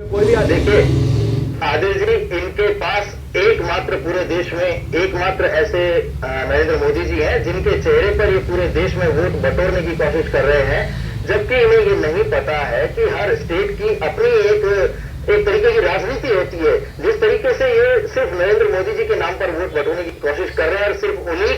कोई भी देखिए आदिल जी, इनके पास एकमात्र पूरे देश में एकमात्र ऐसे नरेंद्र मोदी जी हैं जिनके चेहरे पर ये पूरे देश में वोट बटोरने की कोशिश कर रहे हैं, जबकि इन्हें ये नहीं पता है कि हर स्टेट की अपनी एक तरीके की राजनीति होती है। जिस तरीके से ये सिर्फ नरेंद्र मोदी जी के नाम पर वोट बटोरने की कोशिश कर रहे हैं और सिर्फ उन्हीं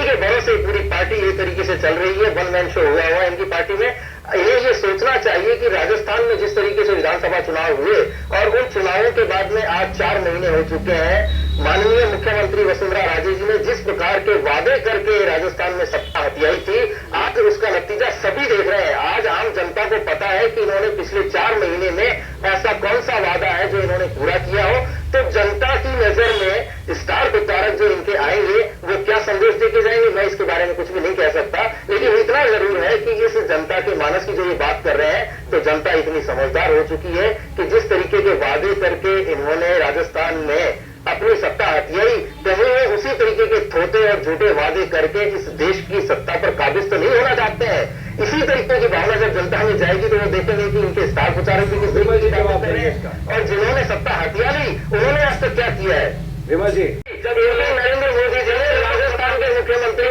के भरोसे पूरी पार्टी एक तरीके से चल रही है, वन मैन शो हुआ इनकी पार्टी में। ये सोचना चाहिए कि राजस्थान में जिस तरीके से विधानसभा चुनाव हुए और उन चुनावों के बाद में आज 4 महीने हो चुके हैं, माननीय मुख्यमंत्री वसुंधरा राजे जी ने जिस प्रकार के वादे करके राजस्थान में सत्ता हथियाई थी, आज उसका नतीजा सभी देख रहे हैं। आज आम जनता को पता है कि इन्होंने पिछले 4 महीने में ऐसा कौन सा वादा है जो इन्होंने पूरा किया हो। तो जनता की नजर में स्टार प्रचारक जो इनके आएंगे वो क्या संदेश देके जाएंगे, मैं इसके बारे में कुछ भी नहीं कह सकता, लेकिन इतना जरूर है कि इस जनता के मानस की जो ये बात कर रहे हैं, तो जनता इतनी समझदार हो चुकी है कि जिस तरीके के वादे करके इन्होंने राजस्थान में अपनी सत्ता हथियाई, कहीं वो उसी तरीके के थोते और झूठे वादे करके इस देश की सत्ता पर काबिज तो नहीं होना चाहते हैं। इसी तरीके की भावना जब जनता में जाएगी तो वो देखेंगे कि इनके स्टार प्रचारक भी किस तरीके की बात कर रहे हैं और जिन्होंने सत्ता हथिया ली उन्होंने आज तक क्या किया है। विमल जी, जब नरेंद्र मोदी जी ने राजस्थान के मुख्यमंत्री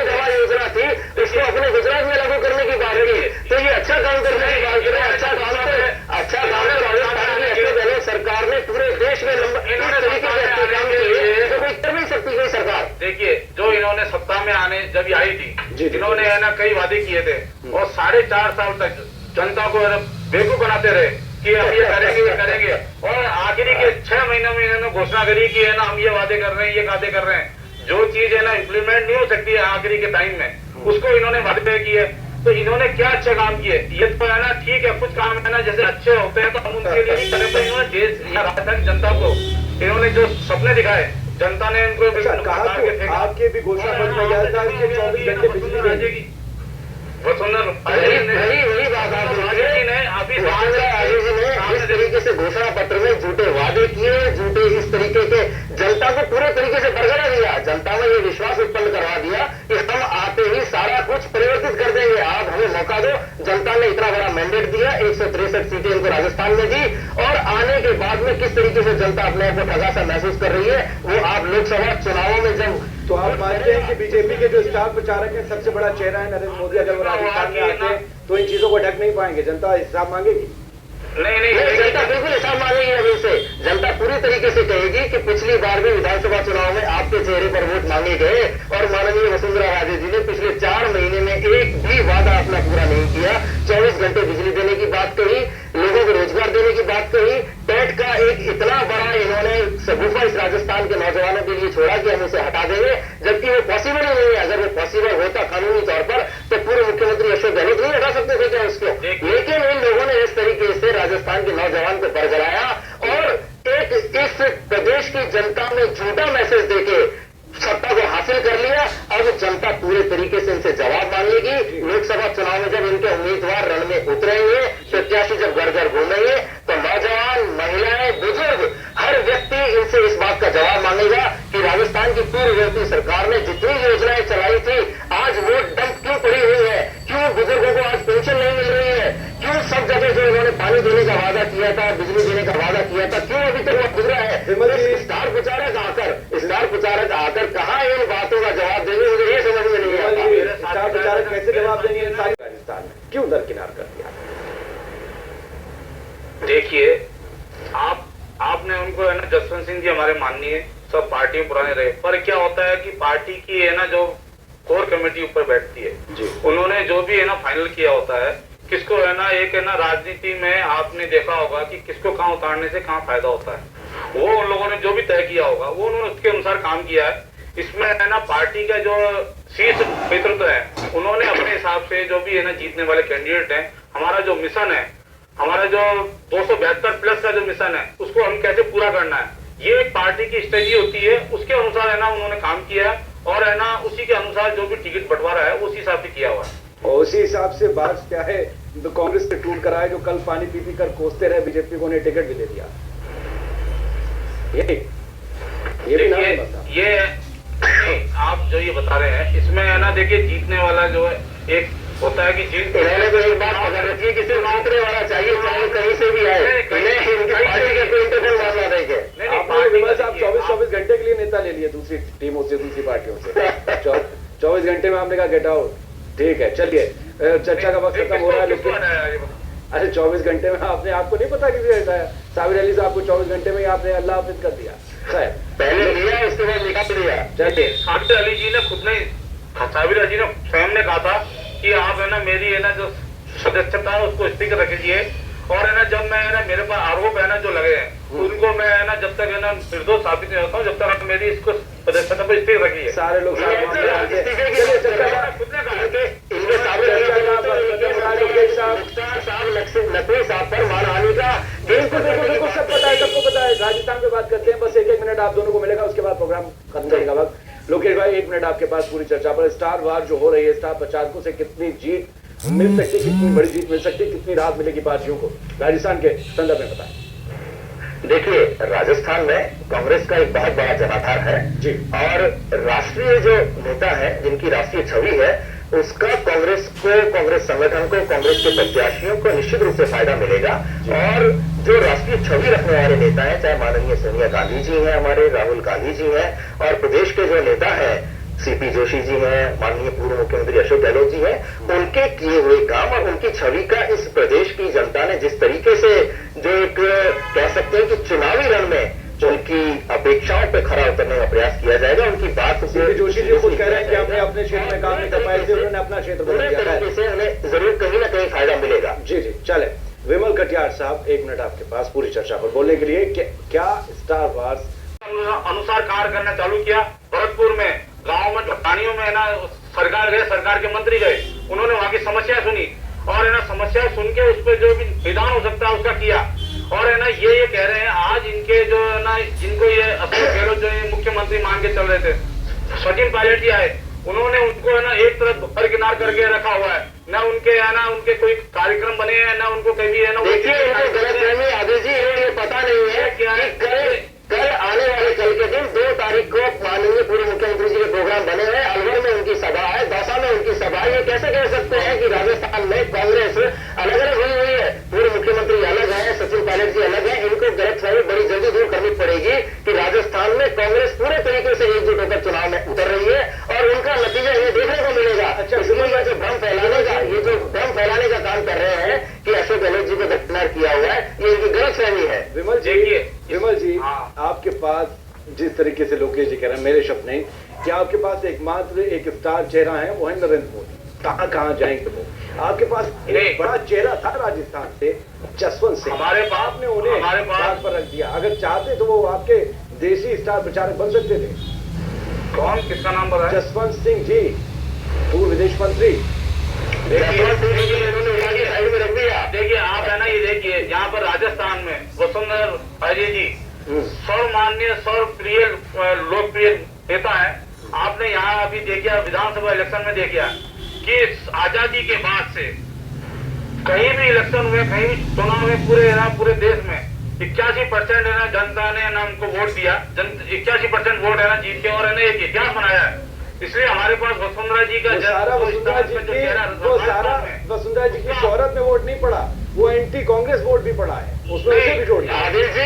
दवा योजना थी उसको अपने गुजरात में लागू करने की बात की, तो ये अच्छा काम करने की बात करें। अच्छा काम है राजस्थान की अपने पहले सरकार ने पूरे देश में इस तरीके से अच्छे काम किए तो कोई कर नहीं सकती कोई सरकार। देखिए, जो इन्होंने सत्ता में आने जब आई थी, इन्होंने है ना कई वादे किए थे और 4.5 साल तक जनता को बेवकूफ बनाते रहे कि हम ये करेंगे और आखिरी के 6 महीनों में इन्होंने घोषणा करी कि है ना हम ये वादे कर रहे हैं, ये वादे कर रहे हैं। जो चीज है ना इम्प्लीमेंट नहीं हो सकती है आखिरी के टाइम में, उसको इन्होंने वादे किए। तो इन्होंने क्या अच्छे काम किए, ये तो है ना ठीक है, कुछ काम है ना जैसे अच्छे होते हैं तो हम उनके लिए नहीं करें, इन्होंने देश या राजस्थान जनता को इन्होंने जो सपने दिखाए, जनता ने उनको आपके भी घोषणा पत्र में याद था कि 24 घंटे बिजली देगी। वही बात इस तरीके से घोषणा पत्र में झूठे वादे किए, झूठे इस तरीके के जनता को पूरे तरीके से बरगला दिया, जनता में ये विश्वास उत्पन्न करवा दिया कि हम आते ही सारा कुछ परिवर्तित कर देंगे, आप हमें मौका दो। जनता ने इतना बड़ा मैंडेट दिया, 163 सीटें इनको राजस्थान में दी और आने के बाद में किस तरीके से जनता अपने आप को ठगा सा महसूस कर रही है वो आप लोकसभा चुनावों में जब। तो आप मानते हैं कि बीजेपी के जो स्टार प्रचारक है सबसे बड़ा चेहरा है नरेंद्र मोदी, अगर वो राजस्थान में आते हैं तो इन चीजों को ढक नहीं पाएंगे, जनता हिसाब मांगेगी? नहीं, जनता बिल्कुल हिसाब मांगेगी। अभी से जनता पूरी तरीके से कहेगी कि पिछली बार भी विधानसभा चुनाव में आपके चेहरे पर वोट मांगे गए और माननीय वसुंधरा राजे जी ने पिछले 4 महीने में एक भी वादा अपना पूरा नहीं किया। 24 घंटे बिजली देने की बात कही, लोगों को रोजगार देने की बात कही, टेट का एक इतना बड़ा इन्होंने सगुफा इस राजस्थान के नौजवानों के लिए छोड़ा कि हम इसे हटा देंगे, जबकि वो पॉसिबल ही नहीं है। अगर वो पॉसिबल होता कानूनी तौर पर तो पूर्व मुख्यमंत्री अशोक गहलोत नहीं हटा सकते थे क्या उसको, लेकिन इन लोगों ने इस तरीके से राजस्थान के नौजवान को बरगलाया और एक इस प्रदेश की जनता में झूठा मैसेज देके सत्ता को हासिल कर लिया। अब जनता पूरे तरीके से इनसे जवाब मांगेगी। लोकसभा चुनाव में जब इनके उम्मीदवार रण में उतरेंगे, प्रत्याशी जब घर घर घूमेंगे तो नौजवान, महिलाएं, बुजुर्ग, हर व्यक्ति इनसे इस बात का जवाब मांगेगा कि राजस्थान की पूर्ववर्ती सरकार ने जितनी योजनाएं चलाई थी आज वो डंप क्यों पड़ी हुई है, क्यों बुजुर्गों को आज पेंशन नहीं मिल रही है, क्यों सब जगह जो इन्होंने पानी देने का वादा किया था, बिजली देने का वादा किया था, क्यों अभी तक वो गुजरा है। स्टार प्रचारक आकर कहाँ इन बातों का जवाब देंगे, मुझे ये समझ में नहीं आता। स्टार प्रचारक कैसे जवाब देंगे सारी राजस्थान में, क्यों दरकिनार कर दिया? देखिए, आपने उनको है ना जसवंत सिंह जी हमारे माननीय सब पार्टियों पुराने रहे, पर क्या होता है कि पार्टी की है ना जो कोर कमेटी ऊपर बैठती है जी, उन्होंने जो भी है ना फाइनल किया होता है, किसको है ना एक है ना राजनीति में आपने देखा होगा कि किसको कहाँ उतारने से कहाँ फायदा होता है, वो उन लोगों ने जो भी तय किया होगा वो उन्होंने उसके अनुसार काम किया है। इसमें है ना पार्टी का जो शीर्ष नेतृत्व है उन्होंने अपने हिसाब से जो भी है ना जीतने वाले कैंडिडेट हैं, हमारा जो मिशन है, हमारा जो 272 प्लस का जो मिशन है उसको हम कैसे पूरा करना है, ये एक पार्टी की स्ट्रेटजी होती है, उसके अनुसार है ना उन्होंने काम किया है और है ना उसी के अनुसार जो भी टिकट बंटवारा है उसी हिसाब से किया हुआ है। और उसी हिसाब से बात क्या है, तो कांग्रेस से टूट कर आए जो कल पानी पी पी कर कोसते रहे, बीजेपी को उन्हें टिकट भी दे दिया। ये भी ना ये आप जो ये बता रहे हैं इसमें है ना देखिए जीतने वाला जो है एक होता है कि जीत इन्होंने तो एक बात पकड़ रखी है कि सिर्फ जीतने वाला चाहिए, चाहे कहीं से भी आए, इनकी पार्टी का कोई इंटरफेयर मानना देंगे। आपने विमल साहब 24 घंटे के लिए नेता ले लिए दूसरी टीमों से, दूसरी पार्टियों से। 24 घंटे में आपने कहा गेट आउट, ठीक है। चलिए, चर्चा का वक्त खत्म हो रहा है, लेकिन अरे 24 घंटे में आपने, आपको नहीं पता किसी हटाया? साबिर अली साहब को 24 घंटे में आपने अल्लाह हाफिज कर दिया। पहले लिया, उसके बाद निकाल दिया। चलिए, साबिर अली जी ने खुद ने, साबिर अली जी ने स्वयं ने कहा था कि आप है ना मेरी है ना जो सदस्यता है उसको स्थिर रखिए, और है ना जब मैं है ना मेरे पास आरोप है ना जो लगे हैं उनको मैं है ना जब तक है ना निर्दोष साबित नहीं होता हूँ जब तक मेरी इसको सदस्यता पर स्थिर रखिए। सारे लोग नकवी साहब पर मानहानि का बिल्कुल सब पता है, सबको पता है। राजस्थान पे बात करते हैं, बस एक मिनट आप दोनों को मिलेगा, उसके बाद प्रोग्राम खत्म करने का वक्त। लोकेश भाई, 1 मिनट आपके पास पूरी चर्चा पर। स्टार वार जो हो रही है, स्टार प्रचारकों से कितनी जीत मिल सकती, कितनी बड़ी जीत मिल सकती, कितनी राहत मिलेगी पार्टियों को, राजस्थान के संदर्भ में बताएं। देखिए, राजस्थान में कांग्रेस का एक बहुत बड़ा जनाधार है जी, और राष्ट्रीय जो नेता है, जिनकी राष्ट्रीय छवि है, उसका कांग्रेस को, कांग्रेस संगठन को, कांग्रेस के प्रत्याशियों को निश्चित रूप से फायदा मिलेगा। और जो राष्ट्रीय छवि रखने वाले नेता हैं, चाहे माननीय सोनिया गांधी जी हैं, हमारे राहुल गांधी जी हैं, और प्रदेश के जो नेता हैं सीपी जोशी जी हैं, माननीय पूर्व मुख्यमंत्री अशोक गहलोत जी हैं, उनके किए हुए काम और उनकी छवि का इस प्रदेश की जनता ने जिस तरीके से, जो एक कह सकते हैं कि चुनावी रण में उनकी अपेक्षाओं पे खरा उतरने का प्रयास किया जाएगा। उनकी बात सीपी जोशी जी खुद कह रहे हैं कि हमने अपने क्षेत्र में काम नहीं कर पाए थे, उन्होंने अपना क्षेत्र बदल दिया है, से उन्हें जरूर कहीं ना कहीं फायदा मिलेगा। जी जी, चले। विमल कटियार साहब, 1 मिनट आपके पास पूरी चर्चा पर बोलने के लिए। क्या स्टार वार्स अनुसार कार्य करना चालू किया? भरतपुर में गांव में ढकानियों में है ना सरकार गए, सरकार के मंत्री गए, उन्होंने वहां की समस्या सुनी और है ना समस्या सुन के उस पर जो भी विधान हो सकता है उसका किया। और है ना ये कह रहे हैं आज इनके जो है ना, जिनको ये अशोक गहलोत जो ये मुख्यमंत्री मान के चल रहे थे, सचिन पायलट जी आए, उन्होंने उनको है ना एक तरफ हरकिनार करके रखा हुआ है, न उनके है ना उनके कोई कार्यक्रम बने हैं, न उनको कभी है ना। देखिए, इनको गलतफहमी आदिल जी, इन्हें ये पता नहीं है क्या है कल आने वाले कल के दिन 2 तारीख को माननीय पूर्व मुख्यमंत्री जी के प्रोग्राम बने हैं, अलवर में उनकी सभा है, दौसा में उनकी सभा है। ये कैसे कह सकते हैं कि राजस्थान में कांग्रेस अलग अलग हुई है, पूर्व मुख्यमंत्री अलग है, सचिन पायलट जी अलग है। इनको गलतफहमी बड़ी जल्दी दूर करनी पड़ेगी कि राजस्थान में कांग्रेस पूरे तरीके से एकजुट होकर चुनाव में उतर रही है और उनका नतीजा ये देखने को मिलेगा। अच्छा, इसलिए जो भ्रम फैलाने का, ये जो भ्रम फैलाने का काम कर रहे हैं कि अशोक गहलोत जी को दरकिनार किया हुआ है, ये इनकी गलतफहमी है। विमल जी, आपके पास जिस तरीके से लोकेश जी कह रहे हैं, मेरे शब्द नहीं, कि आपके पास एकमात्र एक स्टार चेहरा है, वो है नरेंद्र मोदी। कहाँ कहाँ जाएंगे वो? आपके पास एक बड़ा चेहरा था राजस्थान से, जसवंत सिंह, हमारे पास, आपने उन्हें बात पर रख दिया। अगर चाहते तो वो आपके देसी स्टार प्रचारक बन सकते थे। कौन, किसका नाम बताया? जसवंत सिंह जी, पूर्व विदेश मंत्री। देखिए आप है ना, ये देखिए यहाँ पर राजस्थान में वसुंधरा राजे जी सर्वमान्य सर्वप्रिय लोकप्रिय नेता है। आपने यहाँ अभी देखिए विधानसभा इलेक्शन में देखिए कि आजादी के बाद से कहीं भी इलेक्शन हुए, कहीं भी चुनाव हुए, पूरे देश में 81% है ना जनता ने ना उनको वोट दिया, 81% वोट है ना जीत के, और है ना एक इतिहास बनाया है। इसलिए हमारे पास वसुंधरा जी का वसुंधरा जी की शोहरत में वोट नहीं पड़ा, वो एंटी कांग्रेस वोट भी पड़ा है, उसमें उसे भी जोड़ दिया। आदिल जी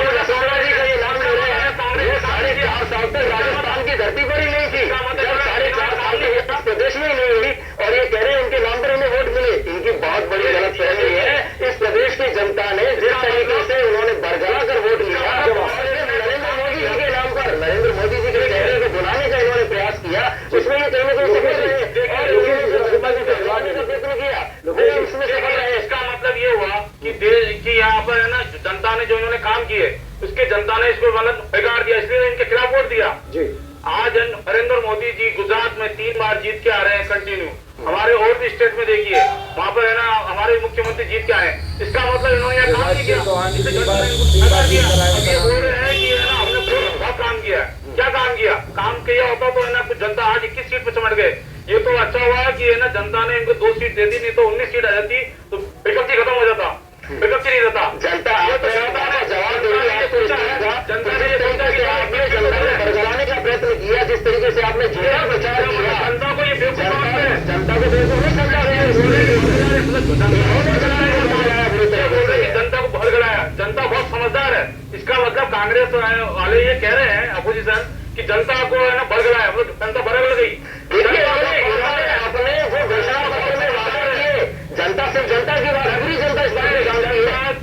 वसुंधरा जी का ये नाम ले रहे हैं, वो 4.5 साल तक राजस्थान की धरती पर ही नहीं थी, 4.5 साल तक प्रदेश में ही नहीं हुई, और ये कह रहे हैं उनके नाम पर उन्हें वोट मिले। इनकी बहुत बड़ी गलतफहमी है। इस प्रदेश की जनता ने जिस तरीके से उन्होंने बरगला कर वोट लिया, नरेंद्र मोदी जी के नाम पर, नरेंद्र मोदी जी के चेहरे को बुलाने का इन्होंने प्रयास किया, उसमें ये कहीं ना कहीं सफल रहे और उसमें सफल रहे। इसका मतलब ये हुआ कि यहाँ पर है ना जनता ने जो इन्होंने काम किए, उसके जनता ने इसको मतलब बिगाड़ दिया, इसलिए इनके खिलाफ वोट दिया। आज नरेंद्र मोदी जी गुजरात में 3 बार जीत के आ रहे हैं कंटिन्यू। हमारे और भी स्टेट में देखिए, वहाँ पर है ना हमारे मुख्यमंत्री जीत के आए। इसका मतलब इन्होंने यहाँ काम नहीं किया, बोल रहे हैं कि है ना हमने बहुत काम किया। क्या काम किया? काम किया होता तो है ना कुछ जनता आज 21 सीट पर चमट गए। ये तो अच्छा हुआ कि है ना जनता ने इनको 2 सीट दे दी, नहीं तो 19 सीट आ जाती तो विकल्प खत्म हो जाता, विकल्प नहीं रहता। जनता जवाब देगी। जनता ने बरगलाने का प्रयत्न किया, जिस तरीके से आपने झूठा प्रचार किया, जनता को ये जनता को बेवकूफ नहीं समझा रहे हैं, जनता को भड़बड़ाया। जनता बहुत समझदार है। इसका मतलब कांग्रेस वाले ये कह रहे हैं अपोजिशन कि जनता को है ना भड़बड़ाया, मतलब जनता भड़बड़ गई। देखिए अपने जो घोषणा पत्र में वादे किए, जनता से जनता की बात, पूरी जनता इस बात में जानती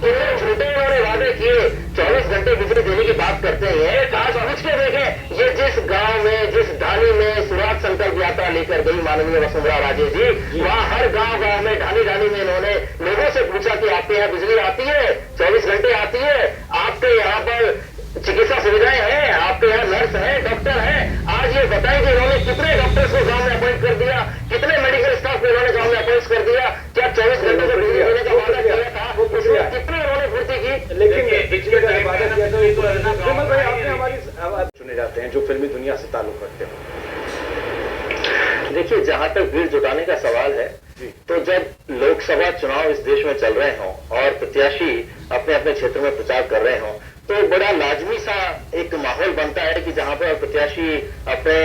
है, झूठे उन्होंने वादे किए, 24 घंटे बिजली देने की बात करते हैं। आज पूछ के देखें, ये जिस गांव में, जिस ढानी में शुरुआत संकल्प यात्रा लेकर गई माननीय वसुंधरा राजे जी, वहाँ हर गांव में ढानी ढानी में इन्होंने लोगों से पूछा कि आपके यहाँ बिजली आती है, 24 घंटे आती है, आपके यहाँ पर चिकित्सा सुविधाएं हैं, आपके यहाँ नर्स हैं, डॉक्टर हैं। आज ये बताएं कि इन्होंने कितने डॉक्टर्स को गांव में अपॉइंट कर दिया, कितने मेडिकल स्टाफ को इन्होंने गांव में अपॉइंट कर दिया, क्या 24 घंटे से बिजली देने का वादा किया था, उसमें कितने इन्होंने पूर्ति की। लेकिन बिजली का वादा किया था, विमल भाई आपने हमारी आवाज सुने जाते हैं जो फिल्मी दुनिया से ताल्लुक रखते हैं। देखिए, जहां तक भीड़ जुटाने का सवाल है, तो जब लोकसभा चुनाव इस देश में चल रहे हों और प्रत्याशी अपने अपने क्षेत्र में प्रचार कर रहे हों, तो बड़ा लाजमी सा एक माहौल बनता है कि जहां पर प्रत्याशी अपने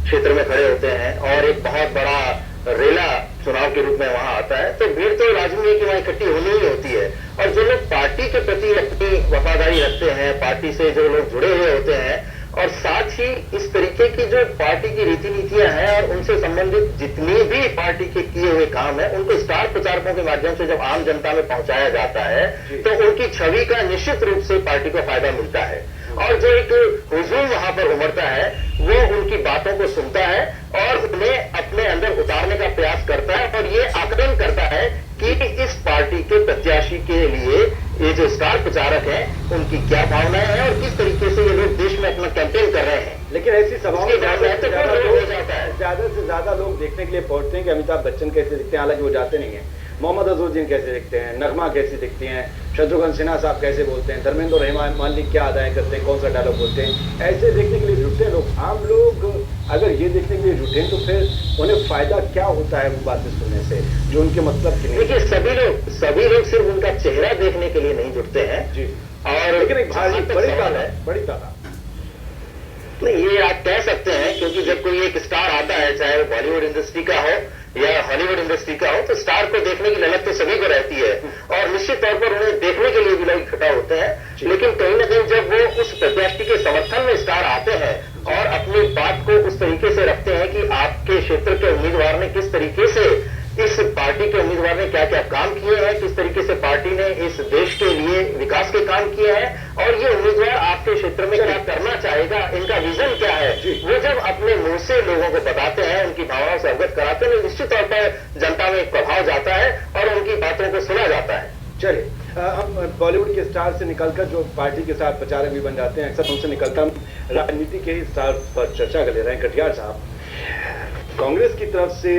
क्षेत्र में खड़े होते हैं और एक बहुत बड़ा रेला चुनाव के रूप में वहां आता है, तो भीड़ तो लाजमी है कि वहां इकट्ठी होनी ही होती है। और जो लोग पार्टी के प्रति अपनी वफादारी रखते हैं, पार्टी से जो लोग जुड़े हुए होते हैं, और साथ ही इस तरीके की जो पार्टी की रीति नीतियां हैं और उनसे संबंधित जितनी भी पार्टी के किए हुए काम है, उनको स्टार प्रचारकों के माध्यम से जब आम जनता में पहुंचाया जाता है, तो उनकी छवि का निश्चित रूप से पार्टी को फायदा मिलता है। और जो एक हुजूम वहां पर उमड़ता है, वो उनकी बातों को सुनता है और उन्हें अपने अंदर उतारने का प्रयास करता है और ये आकलन करता है कि इस पार्टी के प्रत्याशी के लिए ये जो स्टार प्रचारक हैं, उनकी क्या भावनाएं हैं और किस तरीके से ये लोग देश में अपना कैंपेन कर रहे हैं। लेकिन ऐसी सभाओं में ज्यादा से ज्यादा लोग देखने के लिए पहुंचते हैं कि अमिताभ बच्चन कैसे दिखते हैं, हालांकि वो जाते नहीं है। मोहम्मद अजहरुद्दीन कैसे दिखते हैं, नगमा कैसी दिखती हैं, शत्रुघ्न सिन्हा साहब कैसे बोलते हैं, धर्मेंद्र और हेमा मालिनी क्या अदाएं करते हैं, कौन सा डायलॉग बोलते हैं, ऐसे देखने के लिए जुटते हैं लोग। आम लोग अगर ये देखने के लिए जुटे तो फिर उन्हें फायदा क्या होता है वो बातें सुनने से, जो उनके मतलब की नहीं। देखिए, सभी लोग सिर्फ उनका चेहरा देखने के लिए नहीं जुटते हैं जी, और लेकिन एक भारी बड़ी तादाद नहीं, ये आप कह सकते हैं, क्योंकि जब कोई एक स्टार आता है, चाहे वो बॉलीवुड इंडस्ट्री का हो या हॉलीवुड इंडस्ट्री का हो, तो स्टार को देखने की ललक तो सभी को रहती है और निश्चित तौर पर उन्हें देखने के लिए भी लोग इकट्ठा होते हैं। लेकिन कहीं ना कहीं जब वो उस प्रत्याशी के समर्थन में स्टार आते हैं और अपनी बात को उस तरीके से रखते हैं कि आपके क्षेत्र के उम्मीदवार ने किस तरीके से, इस पार्टी के उम्मीदवार ने क्या क्या काम किए हैं, किस तरीके से पार्टी ने इस देश के लिए विकास के काम किए हैं और ये उम्मीदवार आपके क्षेत्र में क्या करना चाहेगा, इनका विजन क्या है, वो जब अपने मुंह से लोगों को बताते हैं, उनकी भावनाओं से अवगत कराते हैं, निश्चित तौर पर जनता में एक प्रभाव जाता है और उनकी बातों को सुना जाता है। चलिए, हम बॉलीवुड के स्टार से निकलकर जो पार्टी के साथ प्रचारक भी बन जाते हैं, अक्सर उनसे निकलता हम राजनीति के ही स्टार पर चर्चा कर ले रहे हैं। कटियार साहब, कांग्रेस की तरफ से